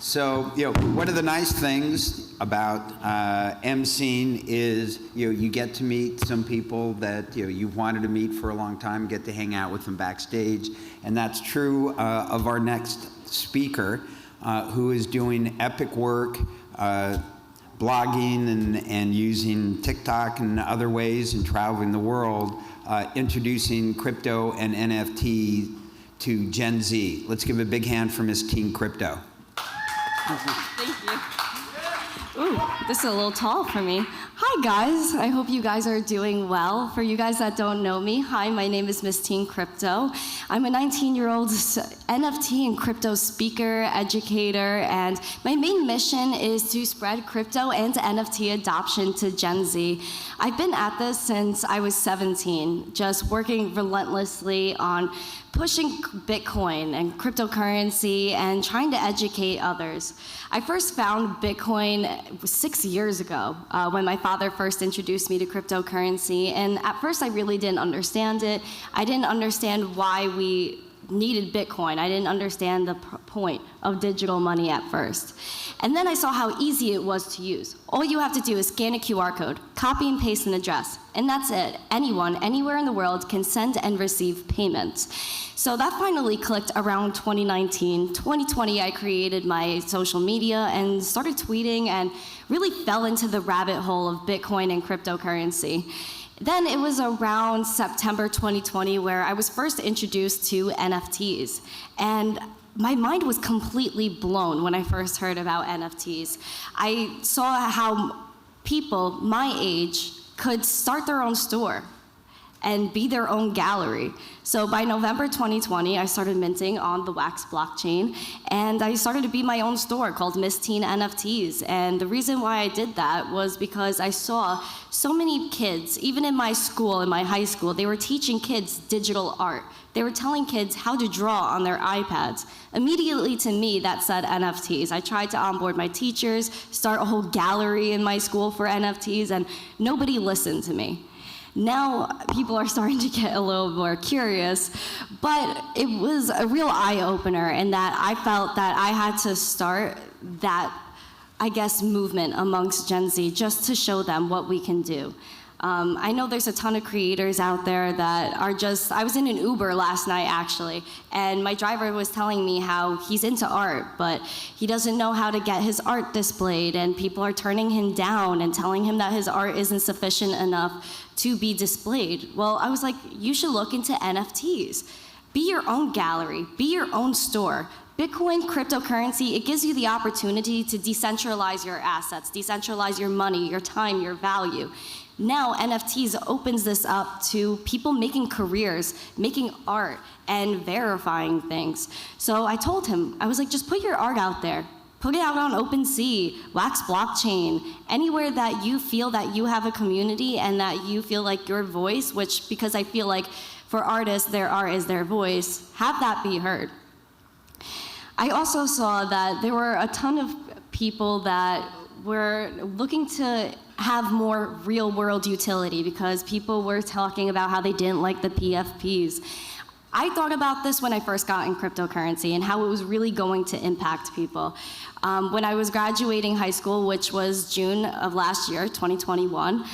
So, one of the nice things about emceeing is, you get to meet some people that, you've wanted to meet for a long time, get to hang out with them backstage. And that's true of our next speaker, who is doing epic work, blogging and using TikTok and other ways and traveling the world, introducing crypto and NFT to Gen Z. Let's give a big hand for Miss Teen Crypto. Thank you. Ooh, this is a little tall for me. Hi guys, I hope you guys are doing well. For you guys that don't know me, hi, my name is Miss Teen Crypto. I'm a 19-year-old NFT and crypto speaker, educator, and my main mission is to spread crypto and NFT adoption to Gen Z. I've been at this since I was 17, just working relentlessly on pushing Bitcoin and cryptocurrency and trying to educate others. I first found Bitcoin 6 years ago when my father first introduced me to cryptocurrency, and at first I really didn't understand it. I didn't understand why we needed Bitcoin. I didn't understand the point of digital money at first. And then I saw how easy it was to use. All you have to do is scan a QR code, copy and paste an address, and that's it. Anyone, anywhere in the world can send and receive payments. So that finally clicked around 2019. 2020, I created my social media and started tweeting and really fell into the rabbit hole of Bitcoin and cryptocurrency. Then it was around September 2020 where I was first introduced to NFTs. And my mind was completely blown when I first heard about NFTs. I saw how people my age could start their own store and be their own gallery. So by November 2020, I started minting on the Wax blockchain, and I started to be my own store called Miss Teen NFTs. And the reason why I did that was because I saw so many kids, even in my school, in my high school, they were teaching kids digital art. They were telling kids how to draw on their iPads. Immediately to me, that said NFTs. I tried to onboard my teachers, start a whole gallery in my school for NFTs, and nobody listened to me. Now people are starting to get a little more curious, but it was a real eye-opener in that I felt that I had to start that, I guess, movement amongst Gen Z just to show them what we can do. I know there's a ton of creators out there that are just, I was in an Uber last night actually, and my driver was telling me how he's into art, but he doesn't know how to get his art displayed, and people are turning him down and telling him that his art isn't sufficient enough to be displayed. Well, I was like, you should look into NFTs. Be your own gallery, be your own store. Bitcoin, cryptocurrency, it gives you the opportunity to decentralize your assets, decentralize your money, your time, your value. Now NFTs opens this up to people making careers, making art, and verifying things. So I told him, I was like, just put your art out there. Put it out on OpenSea, Wax blockchain, anywhere that you feel that you have a community and that you feel like your voice, which, because I feel like for artists, their art is their voice, have that be heard. I also saw that there were a ton of people that were looking to have more real-world utility because people were talking about how they didn't like the PFPs. I thought about this when I first got in cryptocurrency and how it was really going to impact people. When I was graduating high school, which was June of last year, 2021,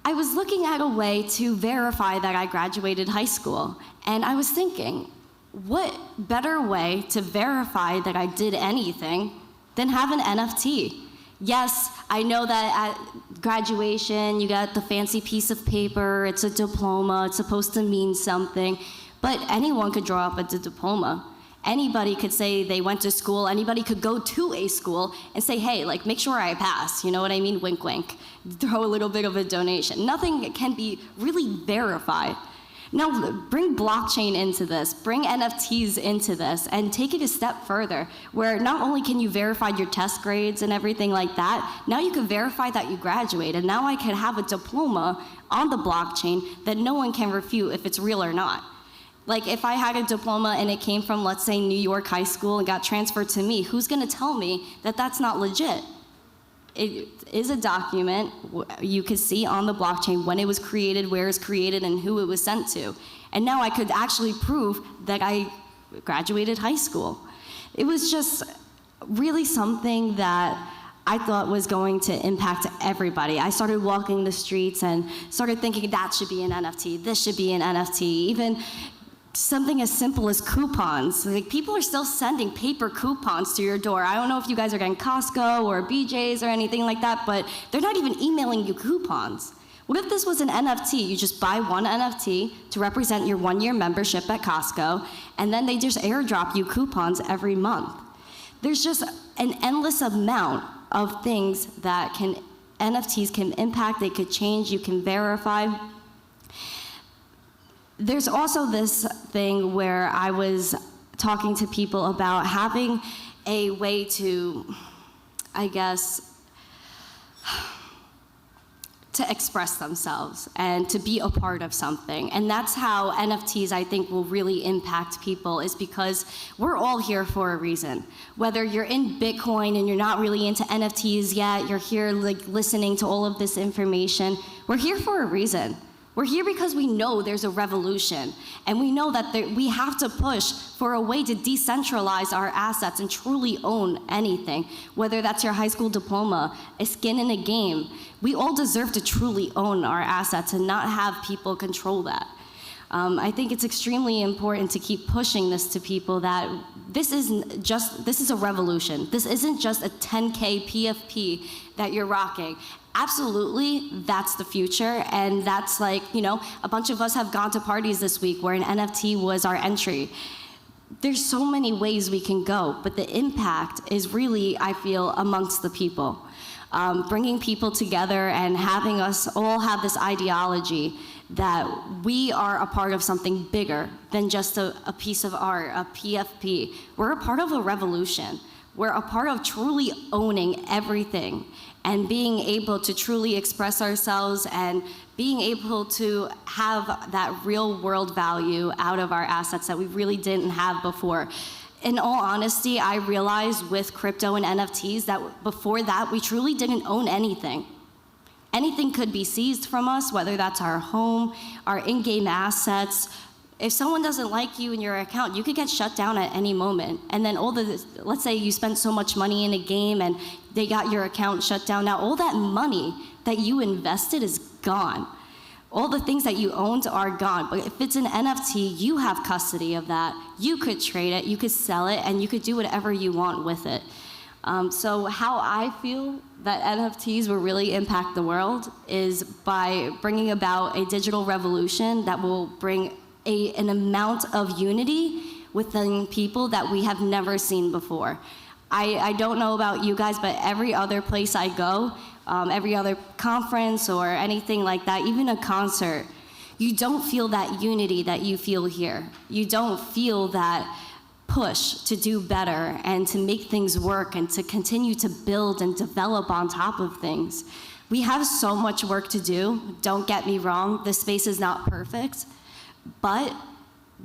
I was looking at a way to verify that I graduated high school. And I was thinking, what better way to verify that I did anything than have an NFT? Yes, I know that at graduation, you got the fancy piece of paper, it's a diploma, it's supposed to mean something, but anyone could draw up a diploma. Anybody could say they went to school, anybody could go to a school and say, hey, like, make sure I pass, you know what I mean? Wink, wink. Throw a little bit of a donation. Nothing can be really verified. Now, bring blockchain into this, bring NFTs into this, and take it a step further, where not only can you verify your test grades and everything like that, now you can verify that you graduated. Now I can have a diploma on the blockchain that no one can refute if it's real or not. Like, if I had a diploma and it came from, let's say, New York High School and got transferred to me, who's gonna tell me that that's not legit? It is a document you could see on the blockchain when it was created, where it was created, and who it was sent to. And now I could actually prove that I graduated high school. It was just really something that I thought was going to impact everybody. I started walking the streets and started thinking that should be an NFT, this should be an NFT, even something as simple as coupons. Like, people are still sending paper coupons to your door. I don't know if you guys are getting Costco or BJ's or anything like that, but they're not even emailing you coupons. What if this was an NFT? You just buy one NFT to represent your 1-year membership at Costco, and then they just airdrop you coupons every month. There's just an endless amount of things that NFTs can impact, they could change, you can verify. There's also this thing where I was talking to people about having a way to, I guess, to express themselves and to be a part of something. And that's how NFTs, I think, will really impact people, is because we're all here for a reason. Whether you're in Bitcoin and you're not really into NFTs yet, you're here like listening to all of this information, we're here for a reason. We're here because we know there's a revolution, and we know that we have to push for a way to decentralize our assets and truly own anything, whether that's your high school diploma, a skin in a game. We all deserve to truly own our assets and not have people control that. I think it's extremely important to keep pushing this to people, that this is a revolution. This isn't just a 10K PFP that you're rocking. Absolutely, that's the future, and that's like, a bunch of us have gone to parties this week where an NFT was our entry. There's so many ways we can go, but the impact is really, I feel, amongst the people. Bringing people together and having us all have this ideology that we are a part of something bigger than just a piece of art, a PFP. We're a part of a revolution. We're a part of truly owning everything and being able to truly express ourselves and being able to have that real world value out of our assets that we really didn't have before. In all honesty, I realized with crypto and NFTs that before that, we truly didn't own anything. Anything could be seized from us, whether that's our home, our in-game assets. If someone doesn't like you in your account, you could get shut down at any moment. And then let's say you spent so much money in a game and they got your account shut down. Now all that money that you invested is gone. All the things that you owned are gone. But if it's an NFT, you have custody of that. You could trade it, you could sell it, and you could do whatever you want with it. So how I feel that NFTs will really impact the world is by bringing about a digital revolution that will bring an amount of unity within people that we have never seen before. I don't know about you guys, but every other place I go, every other conference or anything like that, even a concert, you don't feel that unity that you feel here. You don't feel that push to do better and to make things work and to continue to build and develop on top of things. We have so much work to do. Don't get me wrong, this space is not perfect, but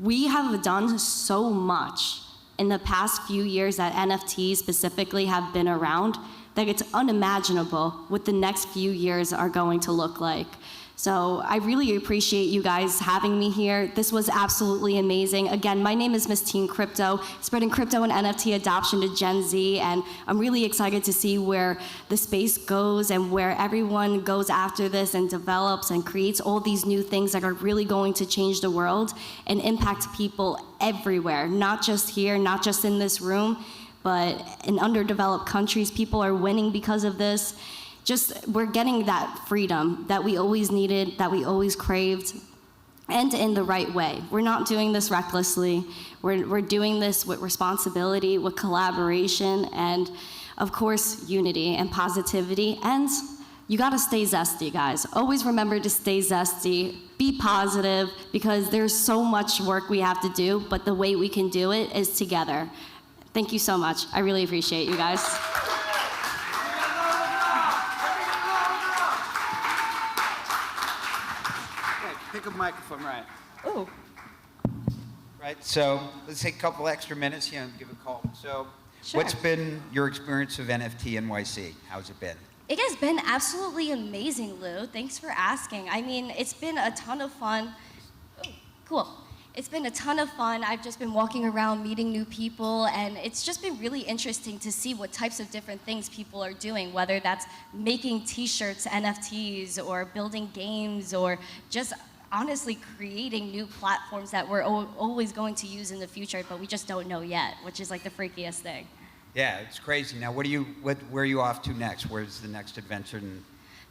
we have done so much in the past few years that NFTs specifically have been around that it's unimaginable what the next few years are going to look like. So I really appreciate you guys having me here. This was absolutely amazing. Again, my name is Miss Teen Crypto, spreading crypto and NFT adoption to Gen Z, and I'm really excited to see where the space goes and where everyone goes after this and develops and creates all these new things that are really going to change the world and impact people everywhere, not just here, not just in this room, but in underdeveloped countries. People are winning because of this. We're getting that freedom that we always needed, that we always craved, and in the right way. We're not doing this recklessly. We're doing this with responsibility, with collaboration, and of course, unity and positivity. And you gotta stay zesty, guys. Always remember to stay zesty, be positive, because there's so much work we have to do, but the way we can do it is together. Thank you so much. I really appreciate you guys. Pick up microphone, right? Ooh. Right, so let's take a couple extra minutes, give a call. So Sure. What's been your experience of NFT.NYC? How's it been? It has been absolutely amazing, Lou. Thanks for asking. I mean, it's been a ton of fun. Oh, cool. It's been a ton of fun. I've just been walking around meeting new people, and it's just been really interesting to see what types of different things people are doing, whether that's making t-shirts, NFTs, or building games, or just honestly creating new platforms that we're always going to use in the future, but we just don't know yet, which is like the freakiest thing. Yeah, it's crazy. Now, where are you off to next? Where's the next adventure?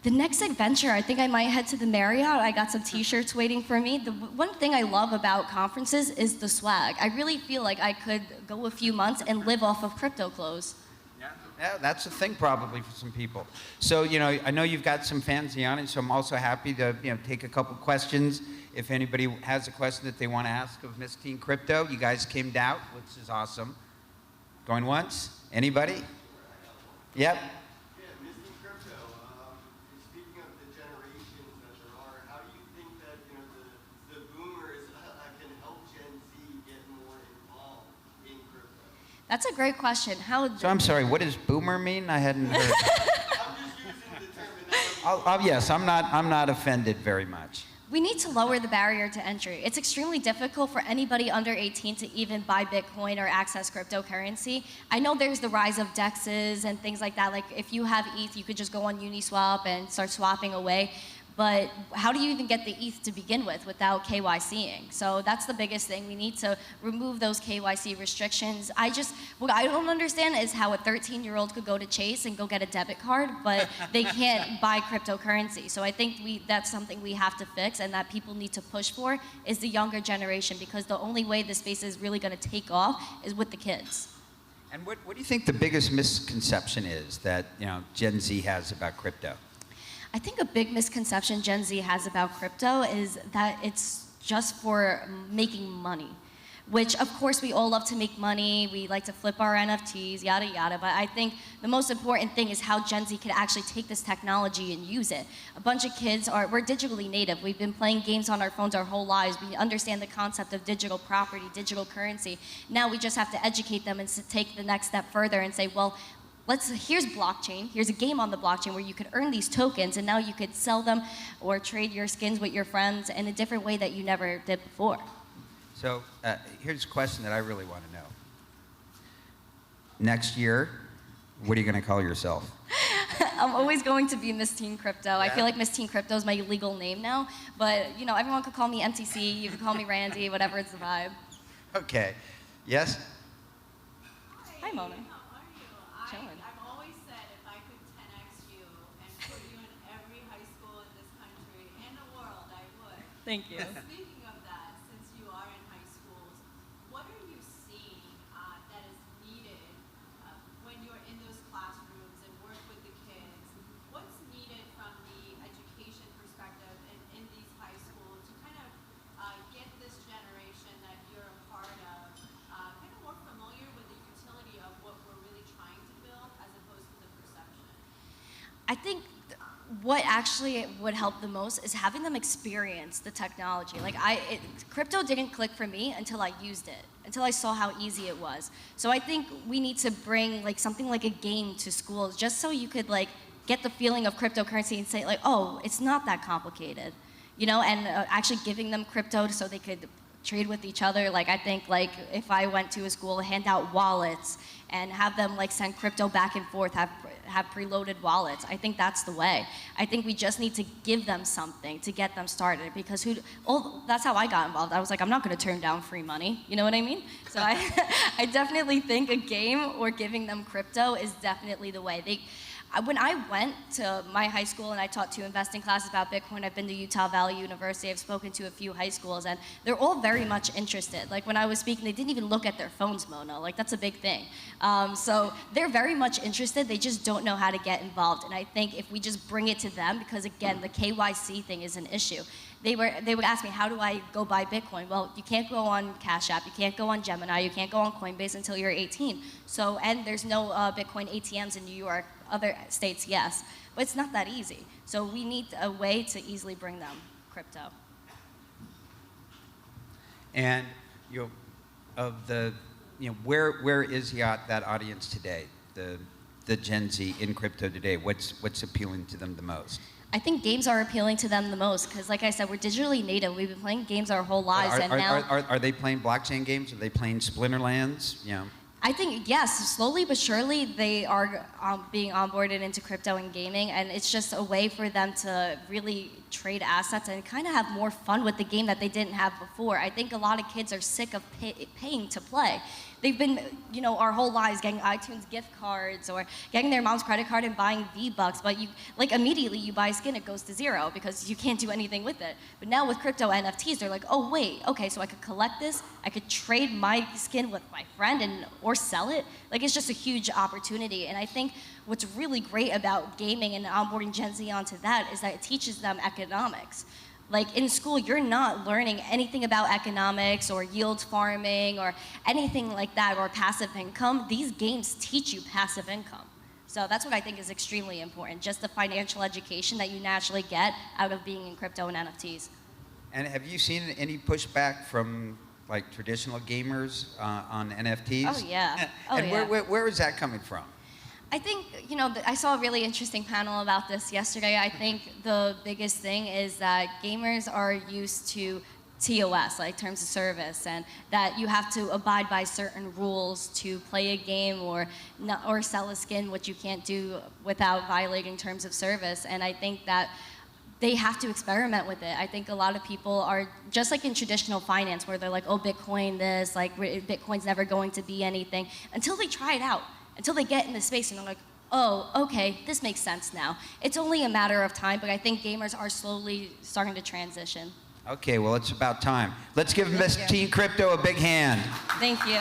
The next adventure, I think I might head to the Marriott. I got some t-shirts waiting for me. The one thing I love about conferences is the swag. I really feel like I could go a few months and live off of crypto clothes. Yeah, that's a thing probably for some people. So, I know you've got some fans in the audience, so I'm also happy to, take a couple questions. If anybody has a question that they want to ask of Miss Teen Crypto, you guys came out, which is awesome. Going once? Anybody? Yep. That's a great question. So I'm sorry, what does boomer mean? I hadn't heard. I'm just using the term. Yes, I'm not offended very much. We need to lower the barrier to entry. It's extremely difficult for anybody under 18 to even buy Bitcoin or access cryptocurrency. I know there's the rise of DEXs and things like that. Like if you have ETH, you could just go on Uniswap and start swapping away. But how do you even get the ETH to begin with without KYCing? So that's the biggest thing. We need to remove those KYC restrictions. What I don't understand is how a 13-year-old could go to Chase and go get a debit card, but they can't buy cryptocurrency. So I think that's something we have to fix, and that people need to push for is the younger generation, because the only way this space is really going to take off is with the kids. And what do you think the biggest misconception is that Gen Z has about crypto? I think a big misconception Gen Z has about crypto is that it's just for making money, which of course we all love to make money. We like to flip our NFTs, yada, yada. But I think the most important thing is how Gen Z can actually take this technology and use it. A bunch of kids we're digitally native. We've been playing games on our phones our whole lives. We understand the concept of digital property, digital currency. Now we just have to educate them and take the next step further and say, well, here's blockchain. Here's a game on the blockchain where you could earn these tokens, and now you could sell them or trade your skins with your friends in a different way that you never did before. So here's a question that I really want to know. Next year, what are you going to call yourself? I'm always going to be Miss Teen Crypto. Yeah. I feel like Miss Teen Crypto is my legal name now, but everyone could call me MTC. You could call me Randy, whatever is the vibe. Okay. Yes? Hi, Mona. I've always said if I could 10x you and put you in every high school in this country and the world, I would. Thank you. So speaking of that, since you are in high schools, what are you seeing that is needed when you're in those classrooms and work with the kids? What's needed from the education perspective in these high schools to kind of get this generation that you're a part of kind of more familiar with the utility of what we're really trying to build as opposed to the perception? I think what actually would help the most is having them experience the technology. Crypto didn't click for me until I used it, until I saw how easy it was. So I think we need to bring something like a game to schools, just so you could get the feeling of cryptocurrency and say oh, it's not that complicated, and actually giving them crypto so they could trade with each other. I think if I went to a school, hand out wallets and have them send crypto back and forth, have preloaded wallets. I think that's the way. I think we just need to give them something to get them started, because that's how I got involved. I was I'm not going to turn down free money. You know what I mean? So I definitely think a game or giving them crypto is definitely the way. When I went to my high school and I taught 2 investing classes about Bitcoin, I've been to Utah Valley University, I've spoken to a few high schools, and they're all very much interested. When I was speaking, they didn't even look at their phones, Mona. That's a big thing. So they're very much interested, they just don't know how to get involved. And I think if we just bring it to them, because again, the KYC thing is an issue. They would ask me, how do I go buy Bitcoin? Well, you can't go on Cash App, you can't go on Gemini, you can't go on Coinbase until you're 18. And there's no Bitcoin ATMs in New York. Other states, yes, but it's not that easy. So we need a way to easily bring them crypto. And where is that audience today? The Gen Z in crypto today. What's appealing to them the most? I think games are appealing to them the most because, like I said, we're digitally native. We've been playing games our whole lives, and now Are they playing blockchain games? Are they playing Splinterlands? Yeah. I think yes, slowly but surely they are being onboarded into crypto and gaming, and it's just a way for them to really trade assets and kind of have more fun with the game that they didn't have before. I think a lot of kids are sick of paying to play. They've been, our whole lives getting iTunes gift cards or getting their mom's credit card and buying V-Bucks, but immediately you buy skin, it goes to zero because you can't do anything with it. But now with crypto NFTs, they're like, oh wait, okay, so I could collect this, I could trade my skin with my friend or sell it. It's just a huge opportunity. And I think what's really great about gaming and onboarding Gen Z onto that is that it teaches them economics. In school, you're not learning anything about economics or yield farming or anything like that or passive income. These games teach you passive income. So that's what I think is extremely important, just the financial education that you naturally get out of being in crypto and NFTs. And have you seen any pushback from traditional gamers on NFTs? Oh, yeah. And where is that coming from? I think, I saw a really interesting panel about this yesterday. I think the biggest thing is that gamers are used to TOS, terms of service, and that you have to abide by certain rules to play a game or sell a skin, which you can't do without violating terms of service. And I think that they have to experiment with it. I think a lot of people are just like in traditional finance where they're like, oh, Bitcoin this, Bitcoin's never going to be anything, until they try it out. Until they get in the space and they're like, oh, okay, this makes sense now. It's only a matter of time, but I think gamers are slowly starting to transition. Okay, well, it's about time. Let's give Miss Teen Crypto a big hand. Thank you.